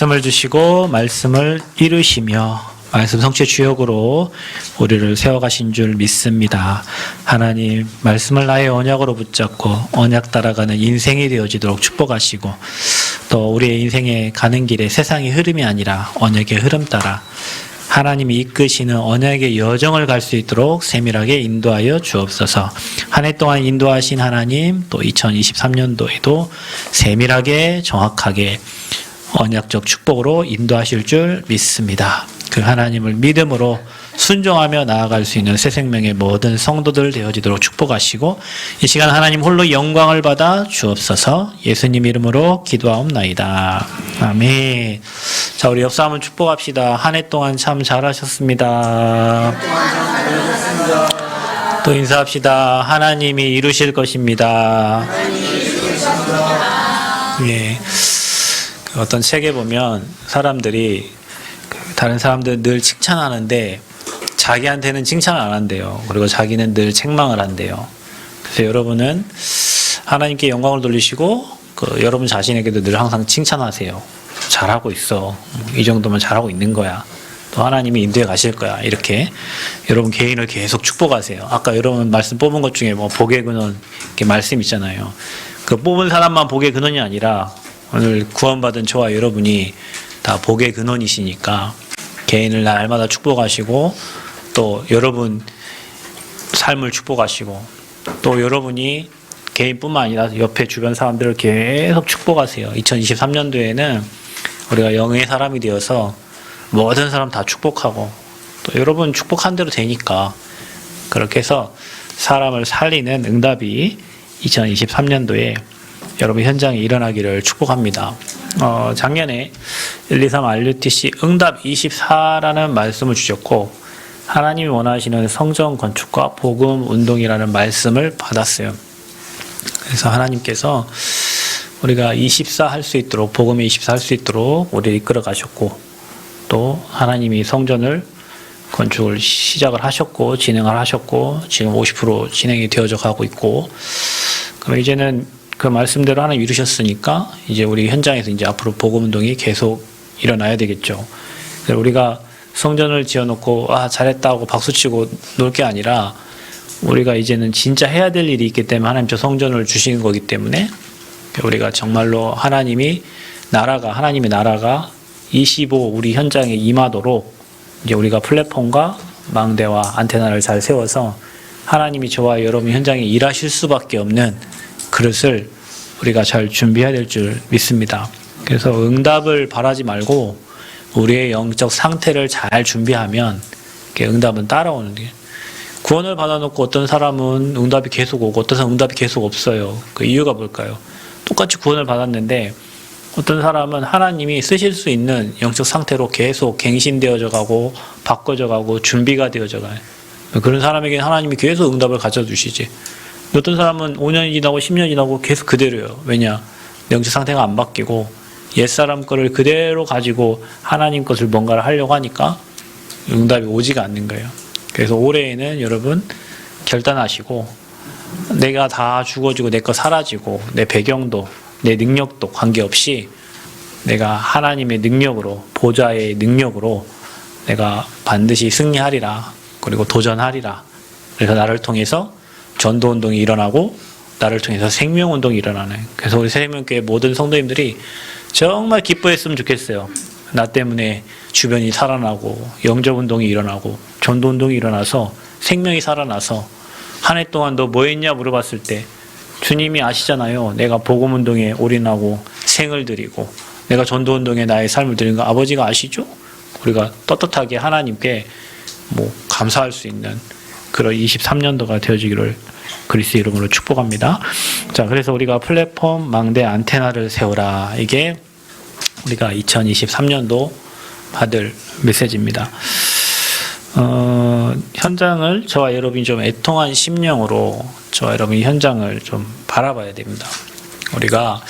말씀을 주시고 말씀을 이루시며 말씀 성취 주역으로 우리를 세워가신 줄 믿습니다. 하나님 말씀을 나의 언약으로 붙잡고 언약 따라가는 인생이 되어지도록 축복하시고 또 우리의 인생에 가는 길에 세상의 흐름이 아니라 언약의 흐름 따라 하나님이 이끄시는 언약의 여정을 갈 수 있도록 세밀하게 인도하여 주옵소서. 한 해 동안 인도하신 하나님 또 2023년도에도 세밀하게 정확하게 언약적 축복으로 인도하실 줄 믿습니다. 그 하나님을 믿음으로 순종하며 나아갈 수 있는 새 생명의 모든 성도들 되어지도록 축복하시고 이 시간 하나님 홀로 영광을 받아 주옵소서. 예수님 이름으로 기도하옵나이다. 아멘. 자, 우리 옆 사람은 축복합시다. 한 해 동안 참 잘하셨습니다. 또 인사합시다. 하나님이 이루실 것입니다. 예. 어떤 책에 보면 사람들이 다른 사람들 늘 칭찬하는데 자기한테는 칭찬을 안 한대요. 그리고 자기는 늘 책망을 한대요. 그래서 여러분은 하나님께 영광을 돌리시고 여러분 자신에게도 늘 항상 칭찬하세요. 잘하고 있어. 이 정도면 잘하고 있는 거야. 또 하나님이 인도해 가실 거야. 이렇게 여러분 개인을 계속 축복하세요. 아까 여러분 말씀 뽑은 것 중에 뭐 복의 근원 이렇게 말씀 있잖아요. 그 뽑은 사람만 복의 근원이 아니라 오늘 구원받은 저와 여러분이 다 복의 근원이시니까 개인을 날마다 축복하시고 또 여러분 삶을 축복하시고 또 여러분이 개인뿐만 아니라 옆에 주변 사람들을 계속 축복하세요. 2023년도에는 우리가 영의 사람이 되어서 모든 사람 다 축복하고 또 여러분 축복한 대로 되니까 그렇게 해서 사람을 살리는 응답이 2023년도에 여러분 현장에 일어나기를 축복합니다. 작년에 123 RUTC 응답 24라는 말씀을 주셨고 하나님이 원하시는 성전 건축과 복음 운동이라는 말씀을 받았어요. 그래서 하나님께서 우리가 24 할 수 있도록 복음의 24 할 수 있도록 우리를 이끌어 가셨고 또 하나님이 성전을 건축을 시작을 하셨고 진행을 하셨고 지금 50% 진행이 되어져 가고 있고 그럼 이제는 그 말씀대로 하나 이루셨으니까 이제 우리 현장에서 이제 앞으로 복음 운동이 계속 일어나야 되겠죠. 우리가 성전을 지어놓고 잘했다고 박수치고 놀 게 아니라 우리가 이제는 진짜 해야 될 일이 있기 때문에 하나님 저 성전을 주시는 거기 때문에 우리가 정말로 하나님의 나라가 25 우리 현장에 임하도록 이제 우리가 플랫폼과 망대와 안테나를 잘 세워서 하나님이 저와 여러분 현장에 일하실 수밖에 없는 그릇을 우리가 잘 준비해야 될 줄 믿습니다. 그래서 응답을 바라지 말고 우리의 영적 상태를 잘 준비하면 응답은 따라오는 게 구원을 받아놓고 어떤 사람은 응답이 계속 오고 어떤 사람은 응답이 계속 없어요. 그 이유가 뭘까요? 똑같이 구원을 받았는데 어떤 사람은 하나님이 쓰실 수 있는 영적 상태로 계속 갱신되어져 가고 바꿔져 가고 준비가 되어져 가요. 그런 사람에게는 하나님이 계속 응답을 가져주시지. 어떤 사람은 5년이 지나고 10년이 지나고 계속 그대로예요. 왜냐? 영적 상태가 안 바뀌고 옛사람 거를 그대로 가지고 하나님 것을 뭔가를 하려고 하니까 응답이 오지가 않는 거예요. 그래서 올해에는 여러분 결단하시고 내가 다 죽어지고 내 거 사라지고 내 배경도 내 능력도 관계없이 내가 하나님의 능력으로 보좌의 능력으로 내가 반드시 승리하리라. 그리고 도전하리라. 그래서 나를 통해서 전도운동이 일어나고 나를 통해서 생명운동이 일어나는 그래서 우리 생명교회 모든 성도님들이 정말 기뻐했으면 좋겠어요. 나 때문에 주변이 살아나고 영접운동이 일어나고 전도운동이 일어나서 생명이 살아나서 한 해 동안 너 뭐 했냐 물어봤을 때 주님이 아시잖아요. 내가 복음운동에 올인하고 생을 드리고 내가 전도운동에 나의 삶을 드리는 거 아버지가 아시죠? 우리가 떳떳하게 하나님께 감사할 수 있는 그런 23년도가 되어지기를 그리스도 이름으로 축복합니다. 자, 그래서 우리가 플랫폼 망대 안테나를 세우라. 이게 우리가 2023년도 받을 메시지입니다. 현장을 저와 여러분이 좀 애통한 심령으로 저와 여러분이 현장을 좀 바라봐야 됩니다. 우리가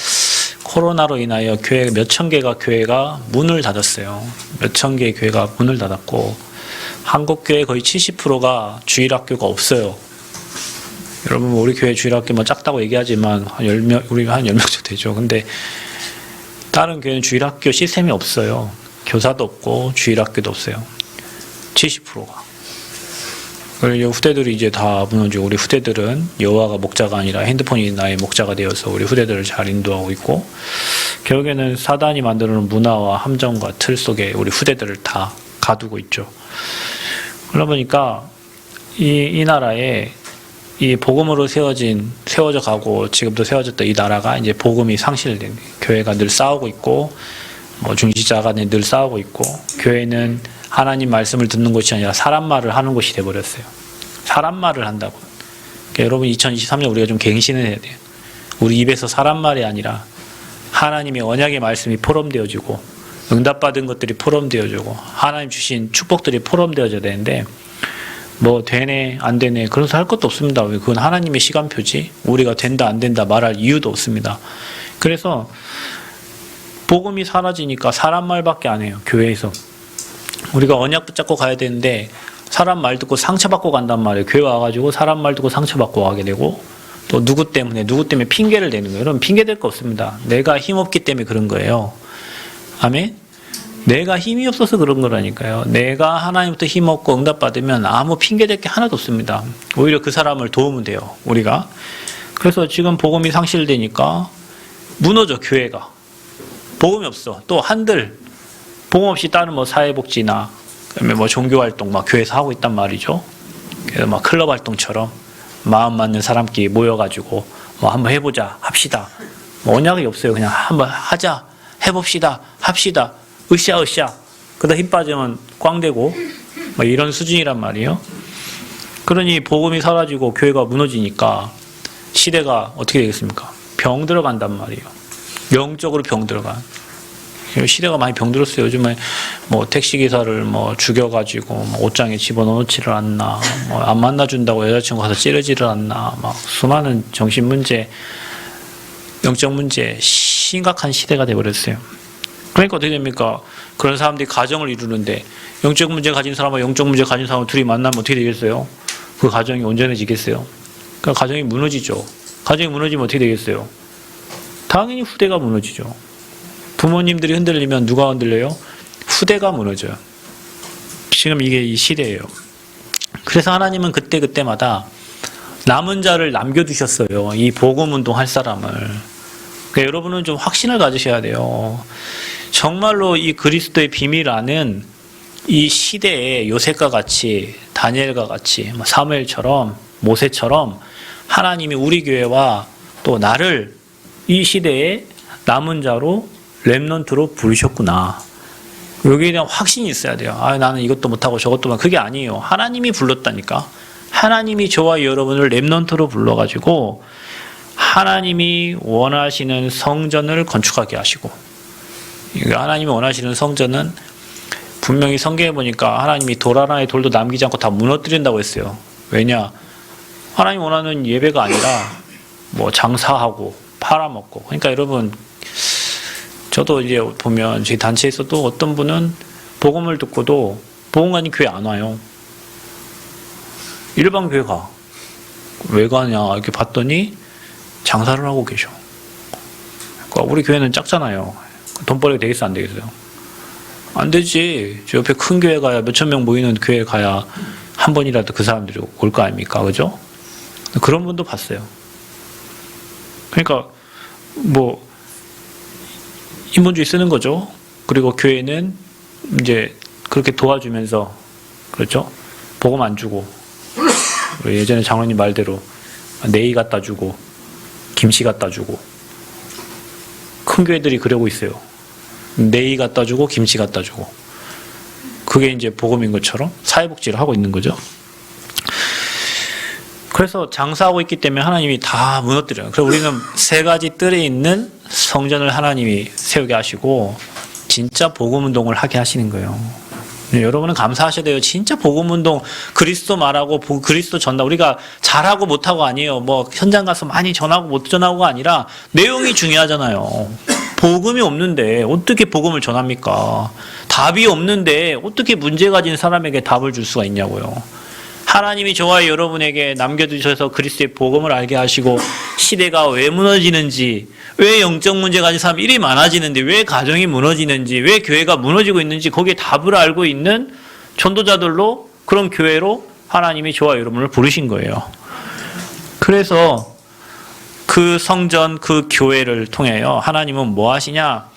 코로나로 인하여 교회 몇천 개가 교회가 문을 닫았어요. 몇천 개의 교회가 문을 닫았고 한국교회 거의 70%가 주일학교가 없어요. 여러분 우리 교회 주일학교 작다고 얘기하지만 한 10명, 우리 한 10명 정도 되죠. 근데 다른 교회는 주일학교 시스템이 없어요. 교사도 없고 주일학교도 없어요. 70%가. 그리고 후대들이 이제 다 무너지고, 우리 후대들은 여호와가 목자가 아니라 핸드폰이 나의 목자가 되어서 우리 후대들을 잘 인도하고 있고, 결국에는 사단이 만드는 문화와 함정과 틀 속에 우리 후대들을 다 가두고 있죠. 그러다 보니까 이 나라에 이 복음으로 세워져 가고 지금도 세워졌던 이 나라가 이제 복음이 상실된, 교회가 늘 싸우고 있고, 뭐 중지자가 늘 싸우고 있고, 교회는 하나님 말씀을 듣는 곳이 아니라 사람 말을 하는 곳이 되어버렸어요. 사람 말을 한다고. 그러니까 여러분 2023년 우리가 좀 갱신을 해야 돼요. 우리 입에서 사람 말이 아니라 하나님의 언약의 말씀이 포럼되어지고, 응답받은 것들이 포럼되어지고, 하나님 주신 축복들이 포럼되어져야 되는데, 뭐 되네 안 되네 그래서 할 것도 없습니다. 왜? 그건 하나님의 시간표지. 우리가 된다 안 된다 말할 이유도 없습니다. 그래서 복음이 사라지니까 사람 말밖에 안 해요. 교회에서 우리가 언약 붙잡고 가야 되는데 사람 말 듣고 상처받고 간단 말이에요. 교회 와가지고 사람 말 듣고 상처받고 가게 되고, 또 누구 때문에 핑계를 대는 거예요. 여러분 핑계 댈 거 없습니다. 내가 힘없기 때문에 그런 거예요. 아멘. 내가 힘이 없어서 그런 거라니까요. 내가 하나님부터 힘없고 응답받으면 아무 핑계댈 게 하나도 없습니다. 오히려 그 사람을 도우면 돼요, 우리가. 그래서 지금 복음이 상실되니까 무너져, 교회가. 복음이 없어. 또 한들 복음 없이 다른 뭐 사회복지나 그다음에 뭐 종교활동 막 교회에서 하고 있단 말이죠. 그래서 막 클럽 활동처럼 마음 맞는 사람끼리 모여가지고 뭐 한번 해보자, 합시다. 뭐 언약이 없어요. 그냥 한번 하자, 해봅시다, 합시다. 으쌰. 그러다 힘 빠지면 꽝되고 뭐 이런 수준이란 말이에요. 그러니 복음이 사라지고 교회가 무너지니까 시대가 어떻게 되겠습니까? 병 들어간단 말이에요. 영적으로 병 들어가. 시대가 많이 병들었어요. 요즘에 뭐 택시기사를 뭐 죽여가지고 뭐 옷장에 집어넣지를 않나, 뭐 안 만나준다고 여자친구 가서 찌르지를 않나, 막 수많은 정신문제, 영적 문제, 심각한 시대가 되어버렸어요. 그러니까 어떻게 됩니까? 그런 사람들이 가정을 이루는데 영적 문제 가진 사람과 영적 문제 가진 사람 둘이 만나면 어떻게 되겠어요? 그 가정이 온전해지겠어요? 그러니까 가정이 무너지죠. 가정이 무너지면 어떻게 되겠어요? 당연히 후대가 무너지죠. 부모님들이 흔들리면 누가 흔들려요? 후대가 무너져요. 지금 이게 이 시대예요. 그래서 하나님은 그때마다 남은 자를 남겨두셨어요. 이 복음운동 할 사람을. 그러니까 여러분은 좀 확신을 가지셔야 돼요. 정말로 이 그리스도의 비밀 안은 이 시대에 요셉과 같이, 다니엘과 같이, 사무엘처럼, 모세처럼 하나님이 우리 교회와 또 나를 이 시대에 남은 자로 렘넌트로 부르셨구나. 여기에 대한 확신이 있어야 돼요. 나는 이것도 못하고 저것도 못하고. 그게 아니에요. 하나님이 불렀다니까. 하나님이 저와 여러분을 렘넌트로 불러가지고 하나님이 원하시는 성전을 건축하게 하시고, 하나님이 원하시는 성전은 분명히 성경에 보니까 하나님이 돌 하나의 돌도 남기지 않고 다 무너뜨린다고 했어요. 왜냐? 하나님 원하는 예배가 아니라 뭐 장사하고 팔아먹고. 그러니까 여러분, 저도 이제 보면 저희 단체에서도 어떤 분은 복음을 듣고도 복음관이 교회 안 와요. 일반 교회 가. 왜 가냐 이렇게 봤더니 장사를 하고 계셔. 그러니까 우리 교회는 작잖아요. 돈벌이가 되겠어 안 되겠어요? 안 되지. 저 옆에 큰 교회 가야, 몇천 명 모이는 교회 가야 한 번이라도 그 사람들이 올 거 아닙니까? 그죠? 그런 분도 봤어요. 그러니까 뭐 인본주의 쓰는 거죠. 그리고 교회는 이제 그렇게 도와주면서, 그렇죠? 복음 안 주고, 예전에 장로님 말대로 네이 갖다 주고 김치 갖다 주고. 큰 교회들이 그러고 있어요. 네이 갖다 주고 김치 갖다 주고. 그게 이제 복음인 것처럼 사회복지를 하고 있는 거죠. 그래서 장사하고 있기 때문에 하나님이 다 무너뜨려요. 그래서 우리는 세 가지 뜰에 있는 성전을 하나님이 세우게 하시고 진짜 복음운동을 하게 하시는 거예요. 여러분은 감사하셔야 돼요. 진짜 복음운동, 그리스도 말하고 그리스도 전달. 우리가 잘하고 못하고 아니에요. 뭐 현장 가서 많이 전하고 못 전하고가 아니라 내용이 중요하잖아요. 복음이 없는데 어떻게 복음을 전합니까? 답이 없는데 어떻게 문제 가진 사람에게 답을 줄 수가 있냐고요. 하나님이 저와 여러분에게 남겨두셔서 그리스도의 복음을 알게 하시고 시대가 왜 무너지는지, 왜 영적 문제 가진 사람이 이리 많아지는지, 왜 가정이 무너지는지, 왜 교회가 무너지고 있는지 거기에 답을 알고 있는 전도자들로, 그런 교회로 하나님이 저와 여러분을 부르신 거예요. 그래서 그 성전, 그 교회를 통하여 하나님은 뭐 하시냐?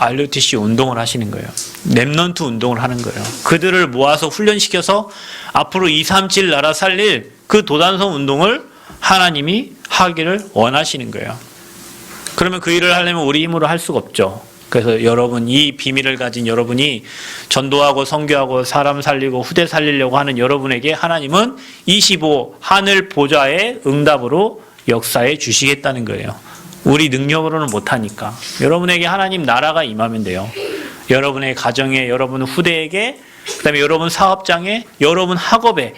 RUTC 운동을 하시는 거예요. 렘넌트 운동을 하는 거예요. 그들을 모아서 훈련시켜서 앞으로 237 나라 살릴 그 도단성 운동을 하나님이 하기를 원하시는 거예요. 그러면 그 일을 하려면 우리 힘으로 할 수가 없죠. 그래서 여러분, 이 비밀을 가진 여러분이 전도하고 선교하고 사람 살리고 후대 살리려고 하는 여러분에게 하나님은 25 하늘 보좌의 응답으로 역사해 주시겠다는 거예요. 우리 능력으로는 못하니까. 여러분에게 하나님 나라가 임하면 돼요. 여러분의 가정에, 여러분 후대에게, 그 다음에 여러분 사업장에, 여러분 학업에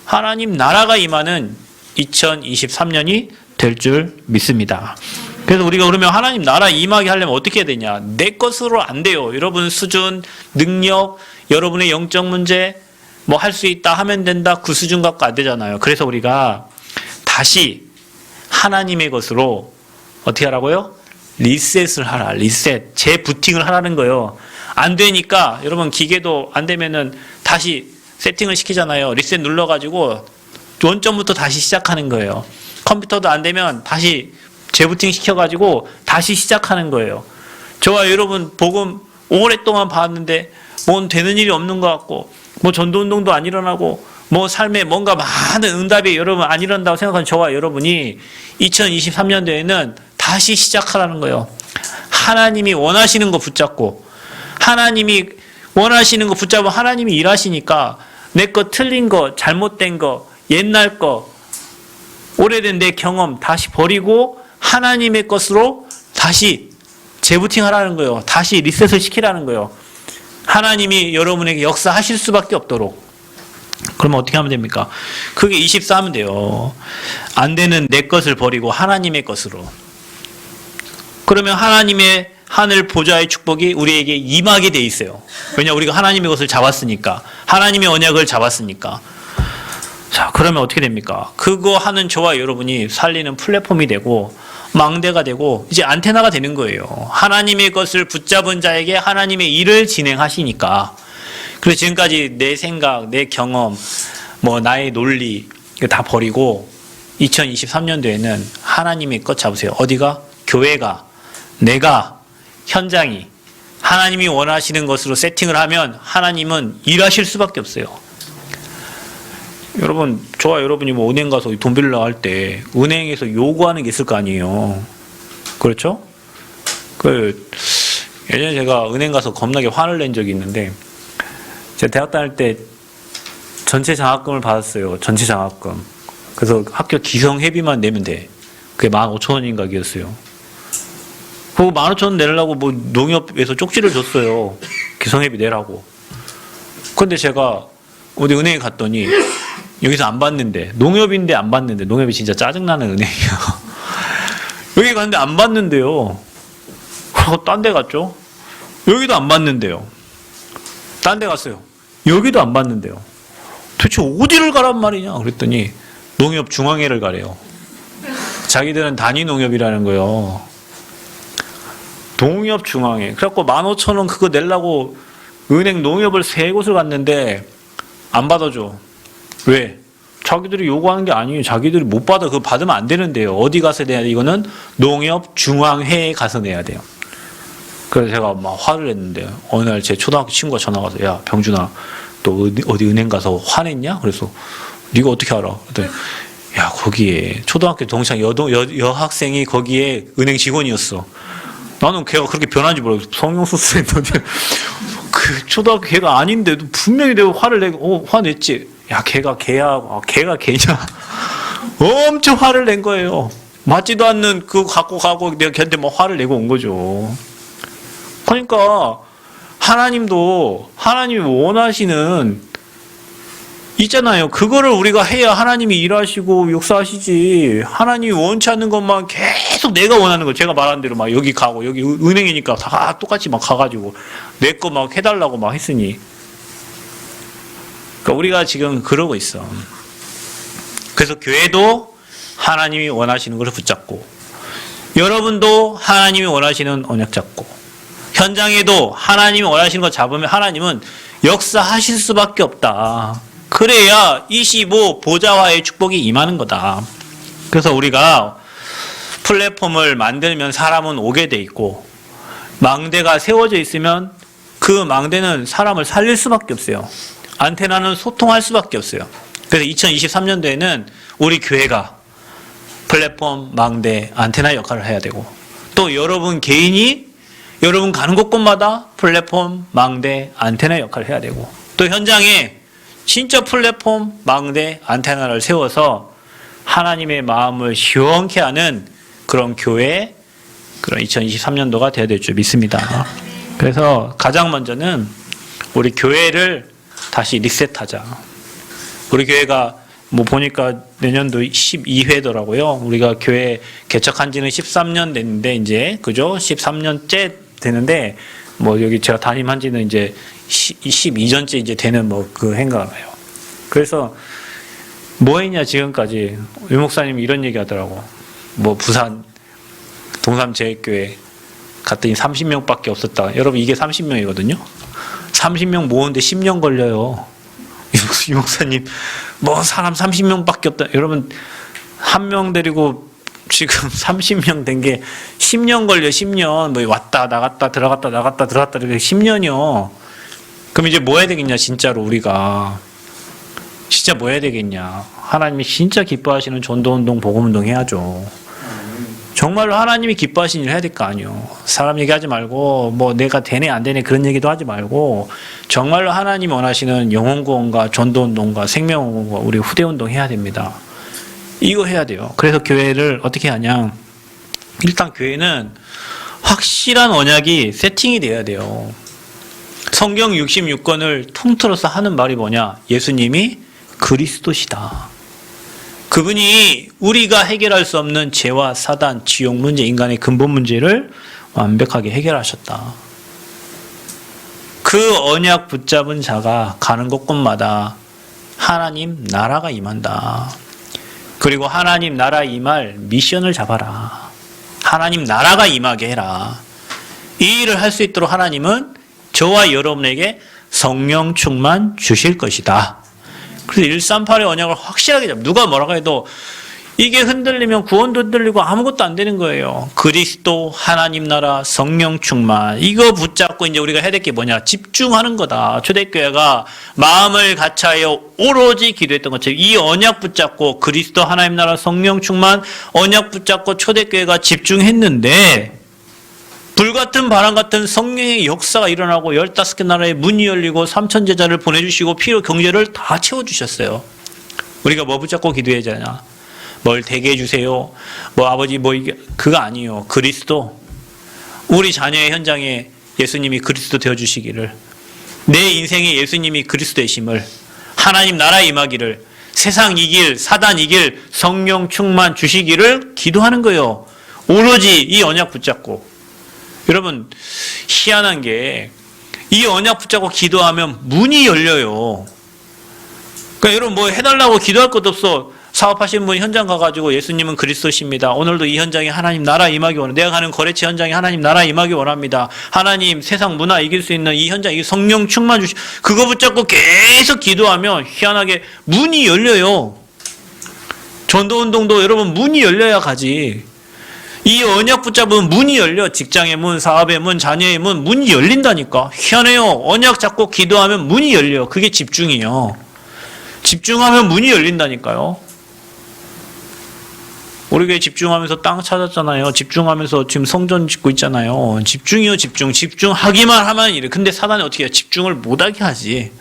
하나님 나라가 임하는 2023년이 될 줄 믿습니다. 그래서 우리가 그러면 하나님 나라 임하게 하려면 어떻게 해야 되냐? 내 것으로 안 돼요. 여러분 수준, 능력, 여러분의 영적 문제, 뭐 할 수 있다 하면 된다, 그 수준 갖고 안 되잖아요. 그래서 우리가 다시 하나님의 것으로 어떻게 하라고요? 리셋을 하라. 리셋. 재부팅을 하라는 거예요. 안 되니까 여러분 기계도 안 되면은 다시 세팅을 시키잖아요. 리셋 눌러가지고 원점부터 다시 시작하는 거예요. 컴퓨터도 안 되면 다시 재부팅 시켜가지고 다시 시작하는 거예요. 저와 여러분 복음 오랫동안 봤는데 뭔 되는 일이 없는 것 같고, 뭐 전도운동도 안 일어나고, 뭐 삶에 뭔가 많은 응답이 여러분 안 일어난다고 생각하는 저와 여러분이 2023년도에는 다시 시작하라는 거예요. 하나님이 원하시는 거 붙잡고, 하나님이 원하시는 거 붙잡으면 하나님이 일하시니까 내 거 틀린 거, 잘못된 거, 옛날 거, 오래된 내 경험 다시 버리고 하나님의 것으로 다시 재부팅 하라는 거예요. 다시 리셋을 시키라는 거예요. 하나님이 여러분에게 역사하실 수밖에 없도록. 그러면 어떻게 하면 됩니까? 그게 24 하면 돼요. 안 되는 내 것을 버리고 하나님의 것으로. 그러면 하나님의 하늘 보좌의 축복이 우리에게 임하게 돼 있어요. 왜냐, 우리가 하나님의 것을 잡았으니까. 하나님의 언약을 잡았으니까. 자, 그러면 어떻게 됩니까? 그거 하는 저와 여러분이 살리는 플랫폼이 되고 망대가 되고 이제 안테나가 되는 거예요. 하나님의 것을 붙잡은 자에게 하나님의 일을 진행하시니까. 그래서 지금까지 내 생각, 내 경험, 뭐 나의 논리 이거 다 버리고 2023년도에는 하나님의 것 잡으세요. 어디가? 교회가, 내가, 현장이 하나님이 원하시는 것으로 세팅을 하면 하나님은 일하실 수밖에 없어요. 여러분, 저와 여러분이 뭐 은행 가서 돈 빌려 할 때 은행에서 요구하는 게 있을 거 아니에요. 그렇죠? 예전에 제가 은행 가서 겁나게 화를 낸 적이 있는데, 제가 대학 다닐 때 전체 장학금을 받았어요. 전체 장학금. 그래서 학교 기성회비만 내면 돼. 그게 15,000원인가 기였어요. 그거 15,000원 내려고 뭐 농협에서 쪽지를 줬어요. 기성회비 내라고. 근데 제가 어디 은행에 갔더니 여기서 안 받는데, 농협인데 안 받는데, 농협이 진짜 짜증나는 은행이에요. 여기 갔는데 안 받는데요. 그래서 딴 데 갔죠. 여기도 안 받는데요. 딴 데 갔어요. 여기도 안 받는데요. 도대체 어디를 가란 말이냐 그랬더니 농협 중앙회를 가래요. 자기들은 단위 농협이라는 거예요. 농협 중앙회. 그래갖고 15,000원 그거 내려고 은행 농협을 3곳을 갔는데 안 받아줘. 왜? 자기들이 요구하는 게 아니에요. 자기들이 못 받아. 그거 받으면 안 되는데요. 어디 가서 내야 돼? 이거는 농협 중앙회에 가서 내야 돼요. 그래서 제가 막 화를 냈는데 어느 날 제 초등학교 친구가 전화 와서, 야 병준아, 너 어디 은행 가서 화냈냐? 그래서 네가 어떻게 알아? 그랬더니 야, 거기에 초등학교 동창 여학생이 거기에 은행 직원이었어. 나는 걔가 그렇게 변한지 모르겠어. 성형수술 했는데 그 초등학교 걔가 아닌데도 분명히 내가 화를 내고 화냈지. 야, 걔가 걔야. 걔가 걔냐. 엄청 화를 낸 거예요. 맞지도 않는 그거 갖고 가고 내가 걔한테 뭐 화를 내고 온 거죠. 그러니까 하나님도 하나님이 원하시는 있잖아요. 그거를 우리가 해야 하나님이 일하시고 역사하시지. 하나님이 원치 않는 것만 계속 내가 원하는 거, 제가 말한 대로 막 여기 가고, 여기 은행이니까 다 똑같이 막 가가지고 내 거 막 해달라고 막 했으니. 그러니까 우리가 지금 그러고 있어. 그래서 교회도 하나님이 원하시는 것을 붙잡고, 여러분도 하나님이 원하시는 언약 잡고, 현장에도 하나님이 원하시는 거 잡으면 하나님은 역사하실 수밖에 없다. 그래야 25 보좌와의 축복이 임하는 거다. 그래서 우리가 플랫폼을 만들면 사람은 오게 돼 있고, 망대가 세워져 있으면 그 망대는 사람을 살릴 수밖에 없어요. 안테나는 소통할 수밖에 없어요. 그래서 2023년도에는 우리 교회가 플랫폼, 망대, 안테나 역할을 해야 되고, 또 여러분 개인이 여러분 가는 곳곳마다 플랫폼, 망대, 안테나 역할을 해야 되고, 또 현장에 진짜 플랫폼, 망대, 안테나를 세워서 하나님의 마음을 시원케 하는 그런 교회, 그런 2023년도가 되어야 될 줄 믿습니다. 그래서 가장 먼저는 우리 교회를 다시 리셋하자. 우리 교회가 뭐 보니까 내년도 12회더라고요. 우리가 교회 개척한 지는 13년 됐는데, 이제, 그죠? 13년째 되는데, 뭐 여기 제가 담임한 지는 이제 12전째 이제 되는 뭐 그 행가가 나요. 그래서 뭐 했냐, 지금까지. 유 목사님이 이런 얘기 하더라고. 뭐 부산 동삼제일교회 갔더니 30명밖에 없었다. 여러분, 이게 30명이거든요. 30명 모으는데 10년 걸려요. 유 목사님, 뭐 사람 30명밖에 없다. 여러분, 한 명 데리고 지금 30명 된 게 10년 걸려, 10년. 뭐 왔다 나갔다 들어갔다 나갔다 들어갔다 이렇게 10년이요. 그럼 이제 뭐 해야 되겠냐, 진짜로 우리가. 진짜 뭐 해야 되겠냐. 하나님이 진짜 기뻐하시는 전도운동, 복음운동 해야죠. 정말로 하나님이 기뻐하시는 일 해야 될 거 아니에요. 사람 얘기하지 말고 뭐 내가 되네 안 되네 그런 얘기도 하지 말고, 정말로 하나님이 원하시는 영혼구원과 전도운동과 생명운동과 우리 후대운동 해야 됩니다. 이거 해야 돼요. 그래서 교회를 어떻게 하냐. 일단 교회는 확실한 언약이 세팅이 돼야 돼요. 성경 66권을 통틀어서 하는 말이 뭐냐. 예수님이 그리스도시다. 그분이 우리가 해결할 수 없는 죄와 사단, 지옥 문제, 인간의 근본 문제를 완벽하게 해결하셨다. 그 언약 붙잡은 자가 가는 곳곳마다 하나님 나라가 임한다. 그리고 하나님 나라 임할 미션을 잡아라. 하나님 나라가 임하게 해라. 이 일을 할 수 있도록 하나님은 저와 여러분에게 성령 충만 주실 것이다. 그래서 138의 언약을 확실하게 잡아. 누가 뭐라고 해도 이게 흔들리면 구원도 흔들리고 아무것도 안 되는 거예요. 그리스도, 하나님 나라, 성령 충만. 이거 붙잡고 이제 우리가 해야 될 게 뭐냐. 집중하는 거다. 초대교회가 마음을 같이하여 오로지 기도했던 것처럼 이 언약 붙잡고 그리스도, 하나님 나라, 성령 충만 언약 붙잡고 초대교회가 집중했는데, 불같은 바람 같은 성령의 역사가 일어나고 15개 나라의 문이 열리고 3천 제자를 보내주시고 필요 경제를 다 채워주셨어요. 우리가 뭐 붙잡고 기도해야 되냐. 뭘 되게 해주세요. 뭐 아버지 뭐 이게 그거 아니에요. 그리스도. 우리 자녀의 현장에 예수님이 그리스도 되어주시기를, 내 인생에 예수님이 그리스도 되심을, 하나님 나라 임하기를, 세상 이길 사단 이길 성령 충만 주시기를 기도하는 거예요. 오로지 이 언약 붙잡고. 여러분, 희한한 게 이 언약 붙잡고 기도하면 문이 열려요. 그러니까 여러분 뭐 해달라고 기도할 것도 없어. 사업하시는 분 현장 가가지고 예수님은 그리스도십니다. 오늘도 이 현장에 하나님 나라 임하기 원합니다. 내가 가는 거래처 현장에 하나님 나라 임하기 원합니다. 하나님 세상 문화 이길 수 있는 이 현장, 이 성령 충만 주시. 그거 붙잡고 계속 기도하면 희한하게 문이 열려요. 전도운동도 여러분 문이 열려야 가지. 이 언약 붙잡으면 문이 열려. 직장의 문, 사업의 문, 자녀의 문, 문이 열린다니까. 희한해요. 언약 잡고 기도하면 문이 열려요. 그게 집중이에요. 집중하면 문이 열린다니까요. 우리 교회 집중하면서 땅 찾았잖아요. 집중하면서 지금 성전 짓고 있잖아요. 집중이요, 집중. 집중하기만 하면 이래. 근데 사단이 어떻게 해요? 집중을 못하게 하지.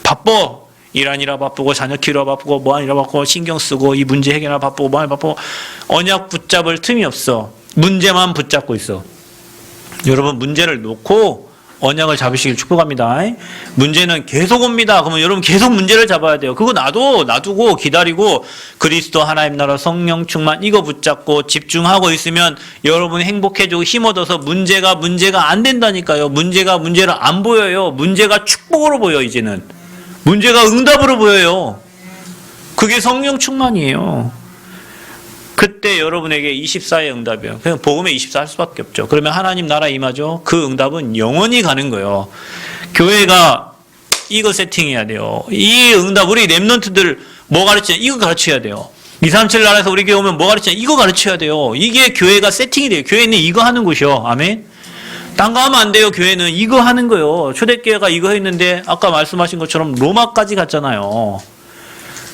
바빠. 일하느라 바쁘고 자녀 키우느라 바쁘고 뭐하느라 바쁘고 신경 쓰고 이 문제 해결하느라 바쁘고 뭐하느라 바쁘고 언약 붙잡을 틈이 없어. 문제만 붙잡고 있어. 여러분 문제를 놓고 언약을 잡으시길 축복합니다. 문제는 계속 옵니다. 그러면 여러분 계속 문제를 잡아야 돼요. 그거 놔두고 기다리고 그리스도, 하나님 나라, 성령 충만 이거 붙잡고 집중하고 있으면 여러분 행복해지고 힘 얻어서 문제가 안 된다니까요. 문제가 문제를 안 보여요. 문제가 축복으로 보여. 이제는 문제가 응답으로 보여요. 그게 성령 충만이에요. 그때 여러분에게 24의 응답이에요. 그냥 복음에 24 할 수밖에 없죠. 그러면 하나님 나라 임하죠. 그 응답은 영원히 가는 거예요. 교회가 이거 세팅해야 돼요. 이 응답, 우리 랩런트들 뭐 가르치냐? 이거 가르쳐야 돼요. 237 나라에서 우리 교회 오면 뭐 가르치냐? 이거 가르쳐야 돼요. 이게 교회가 세팅이 돼요. 교회는 이거 하는 곳이요. 아멘? 딴 거 하면 안 돼요. 교회는 이거 하는 거예요. 초대교회가 이거 했는데 아까 말씀하신 것처럼 로마까지 갔잖아요.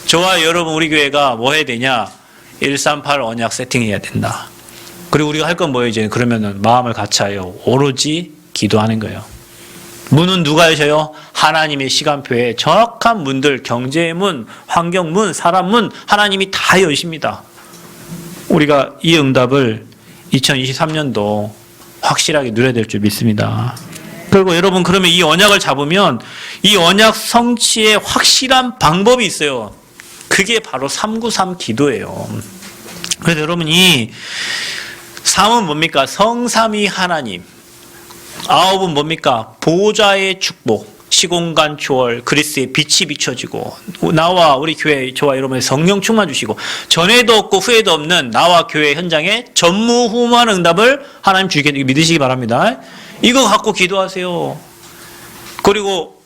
저와 여러분 우리 교회가 뭐 해야 되냐? 138 언약 세팅해야 된다. 그리고 우리가 할 건 뭐예요? 이제 그러면은 마음을 같이하여 오로지 기도하는 거예요. 문은 누가 여셔요? 하나님의 시간표에 정확한 문들, 경제의 문, 환경 문, 사람 문, 하나님이 다 여십니다. 우리가 이 응답을 2023년도 확실하게 누려야 될 줄 믿습니다. 그리고 여러분 그러면 이 언약을 잡으면 이 언약 성취의 확실한 방법이 있어요. 그게 바로 393 기도예요. 그래서 여러분 이 3은 뭡니까? 성삼위 하나님. 9은 뭡니까? 보좌의 축복, 시공간 초월, 그리스의 빛이 비춰지고 나와 우리 교회, 저와 여러분의 성령 충만 주시고 전에도 없고 후에도 없는 나와 교회 현장에 전무후무한 응답을 하나님 주시게 믿으시기 바랍니다. 이거 갖고 기도하세요. 그리고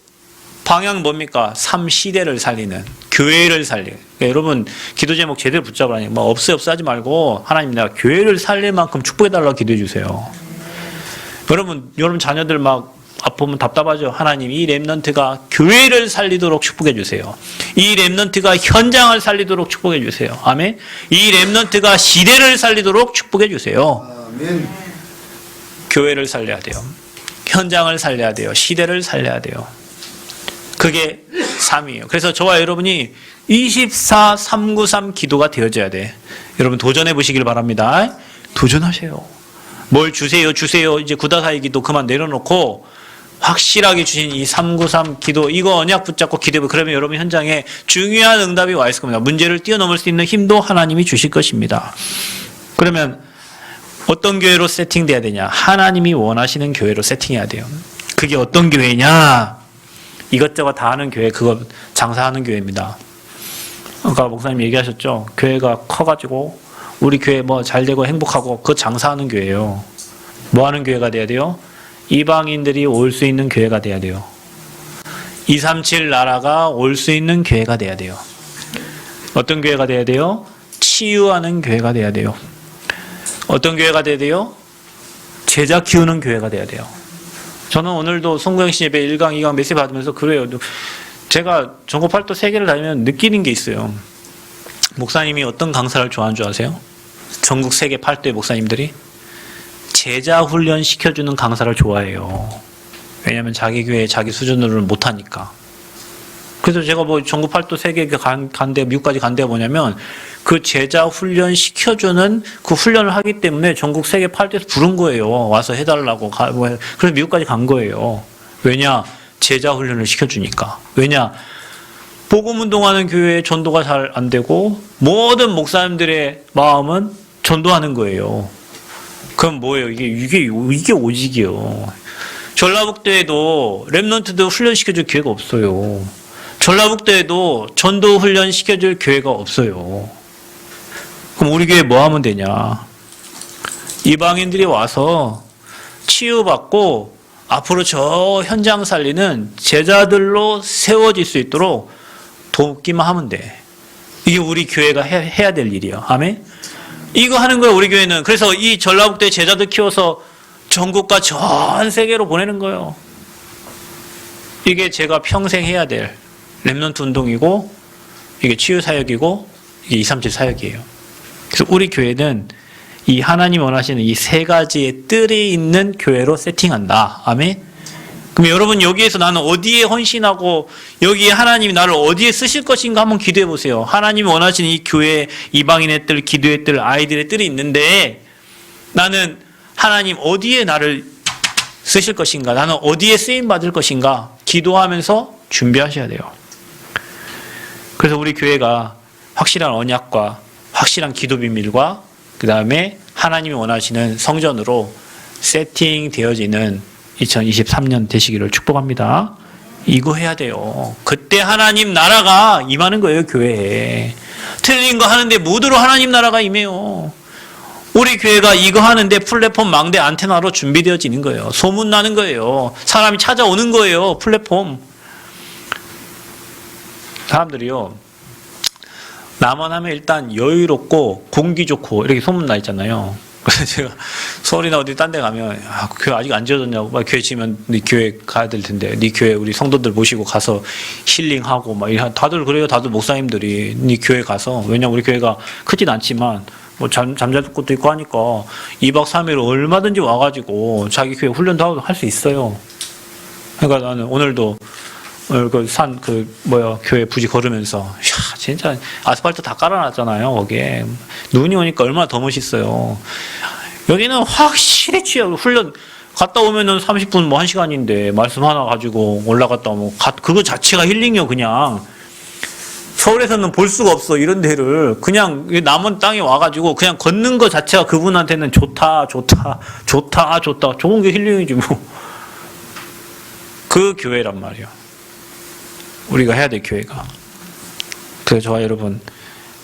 방향 뭡니까? 3시대를 살리는, 교회를 살리는. 그러니까 여러분 기도 제목 제대로 붙잡으라니 뭐 없어 하지 말고 하나님 내가 교회를 살릴 만큼 축복해달라고 기도해 주세요. 여러분 자녀들 막 아프면 답답하죠. 하나님 이 렘넌트가 교회를 살리도록 축복해 주세요. 이 렘넌트가 현장을 살리도록 축복해 주세요. 아멘. 이 렘넌트가 시대를 살리도록 축복해 주세요. 아멘. 교회를 살려야 돼요. 현장을 살려야 돼요. 시대를 살려야 돼요. 그게 3이에요. 그래서 저와 여러분이 24, 393 기도가 되어져야 돼. 여러분 도전해 보시길 바랍니다. 도전하세요. 뭘 주세요. 이제 구다사의 기도 그만 내려놓고 확실하게 주신 이 393 기도, 이거 언약 붙잡고 기도해. 그러면 여러분 현장에 중요한 응답이 와 있을 겁니다. 문제를 뛰어넘을 수 있는 힘도 하나님이 주실 것입니다. 그러면 어떤 교회로 세팅돼야 되냐? 하나님이 원하시는 교회로 세팅해야 돼요. 그게 어떤 교회냐? 이것저것 다 하는 교회, 그거 장사하는 교회입니다. 아까 목사님 얘기하셨죠? 교회가 커가지고 우리 교회 뭐 잘되고 행복하고 그 장사하는 교회예요. 뭐 하는 교회가 돼야 돼요? 이방인들이 올 수 있는 교회가 돼야 돼요. 237 나라가 올 수 있는 교회가 돼야 돼요. 어떤 교회가 돼야 돼요? 치유하는 교회가 돼야 돼요. 어떤 교회가 돼야 돼요? 제자 키우는 교회가 돼야 돼요. 저는 오늘도 송구영신 예배 1강, 2강 메시지 받으면서 그래요. 제가 전국 팔도 세계를 다니면 느끼는 게 있어요. 목사님이 어떤 강사를 좋아하는 줄 아세요? 전국 세계 8대 목사님들이 제자 훈련 시켜주는 강사를 좋아해요. 왜냐하면 자기 교회 자기 수준으로는 못하니까. 그래서 제가 뭐 전국 8도 세계 간데 미국까지 간 데가 뭐냐면 그 제자 훈련 시켜주는 그 훈련을 하기 때문에 전국 세계 8대에서 부른 거예요. 와서 해달라고. 그래서 미국까지 간 거예요. 왜냐? 제자 훈련을 시켜주니까. 왜냐? 복음 운동하는 교회에 전도가 잘 안 되고 모든 목사님들의 마음은 전도하는 거예요. 그럼 뭐예요? 이게 오직이요. 전라북도에도 렘넌트도 훈련시켜줄 기회가 없어요. 전라북도에도 전도 훈련 시켜줄 교회가 없어요. 그럼 우리 교회 뭐 하면 되냐? 이방인들이 와서 치유받고 앞으로 저 현장 살리는 제자들로 세워질 수 있도록 돕기만 하면 돼. 이게 우리 교회가 해야 될 일이야. 아멘? 이거 하는 거야, 우리 교회는. 그래서 이 전라북도에 제자들 키워서 전국과 전 세계로 보내는 거예요. 이게 제가 평생 해야 될 렘넌트 운동이고, 이게 치유 사역이고, 이게 237 사역이에요. 그래서 우리 교회는 이 하나님 원하시는 이 세 가지의 뜰이 있는 교회로 세팅한다. 아멘? 그럼 여러분 여기에서 나는 어디에 헌신하고 여기에 하나님이 나를 어디에 쓰실 것인가 한번 기도해 보세요. 하나님이 원하시는 이 교회, 이방인의 뜰, 기도의 뜰, 아이들의 뜰이 있는데 나는 하나님 어디에 나를 쓰실 것인가? 나는 어디에 쓰임 받을 것인가? 기도하면서 준비하셔야 돼요. 그래서 우리 교회가 확실한 언약과 확실한 기도 비밀과 그 다음에 하나님이 원하시는 성전으로 세팅되어지는 2023년 되시기를 축복합니다. 이거 해야 돼요. 그때 하나님 나라가 임하는 거예요, 교회에. 틀린 거 하는데 모두로 하나님 나라가 임해요. 우리 교회가 이거 하는데 플랫폼 망대 안테나로 준비되어지는 거예요. 소문 나는 거예요. 사람이 찾아오는 거예요, 플랫폼. 사람들이요, 남원하면 일단 여유롭고 공기 좋고 이렇게 소문나 있잖아요. 그래서 제가 서울이나 어디 딴 데 가면 교회 아직 안 지어졌냐고, 막 교회 지으면 네 교회 가야 될 텐데, 네 교회 우리 성도들 모시고 가서 힐링하고 막 다들 그래요. 다들 목사님들이 네 교회 가서, 왜냐면 우리 교회가 크진 않지만 뭐 잠잘 곳도 있고 하니까 2박 3일 얼마든지 와가지고 자기 교회 훈련도 할 수 있어요. 그러니까 나는 오늘도 교회 부지 걸으면서, 야, 진짜 아스팔트 다 깔아놨잖아요, 거기에. 눈이 오니까 얼마나 더 멋있어요. 여기는 확실히 훈련, 갔다 오면은 30분 뭐 1시간인데, 말씀 하나 가지고 올라갔다 오면, 그거 자체가 힐링이요, 그냥. 서울에서는 볼 수가 없어, 이런 데를. 그냥 남은 땅에 와가지고, 그냥 걷는 거 자체가 그분한테는 좋다. 좋은 게 힐링이지, 뭐. 그 교회란 말이야. 우리가 해야 될 교회가. 그래서 저와 여러분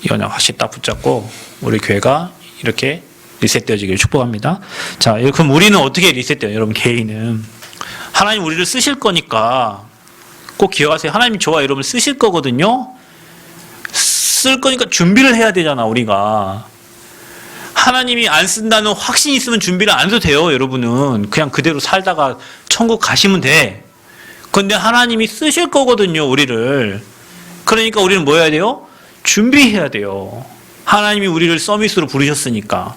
이 언약 확실히 딱 붙잡고 우리 교회가 이렇게 리셋되어지기를 축복합니다. 자, 그럼 우리는 어떻게 리셋돼요? 여러분 개인은 하나님 우리를 쓰실 거니까 꼭 기억하세요. 하나님이 저와 여러분을 쓰실 거거든요. 쓸 거니까 준비를 해야 되잖아, 우리가. 하나님이 안 쓴다는 확신이 있으면 준비를 안 해도 돼요, 여러분은. 그냥 그대로 살다가 천국 가시면 돼. 근데 하나님이 쓰실 거거든요, 우리를. 그러니까 우리는 뭐 해야 돼요? 준비해야 돼요. 하나님이 우리를 서밋으로 부르셨으니까.